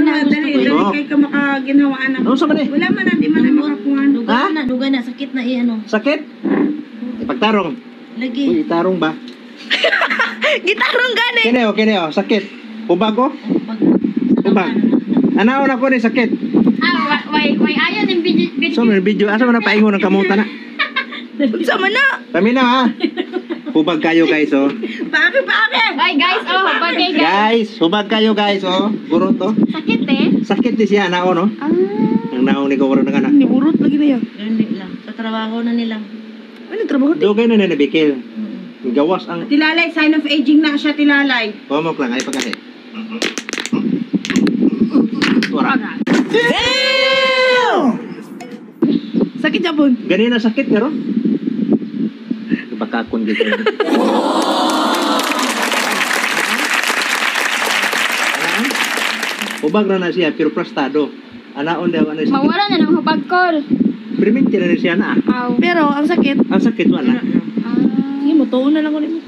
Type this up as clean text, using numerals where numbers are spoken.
Dali kay ka makaginawaan ako. Ano sa man eh? Wala man na, di man na makakuhan. Duga na, sakit na ano. Sakit? Pagtarong. Lagi. Uy, itarong ba? Gitarong gani. Kini, sakit. Hubag ko? Hubag. Anaon ako ni sakit. Why ayon yung video. So, may video. Asa man na paingon ng kamuta na? Unsa man na? Kami na ha. Hubag kayo guys oh. Paake. Ay guys, bagay guys. Guys, hubag kayo guys oh. Burot oh. Sakit eh. Sakit di siya naon oh. Ang naong ni Gawaro ng anak. Ni burot lagi na yan. Ganun lang. Sa trabaho na nila. Ano trabaho? Dugay na nabikil. Gawas ang Tilalay, sign of aging na siya, tilalay. Pamok lang ay pagkasi. Wala. Sakit japon. Ganina sakit pero. Bakakon dito. Hubag na siya pero prastado. Anaon daw ano siya. Mawala na ng hubag call. Priminti na siya na. Aw. Pero ang sakit, Ang sakit wala. sige mo tuon na lang ulit mo.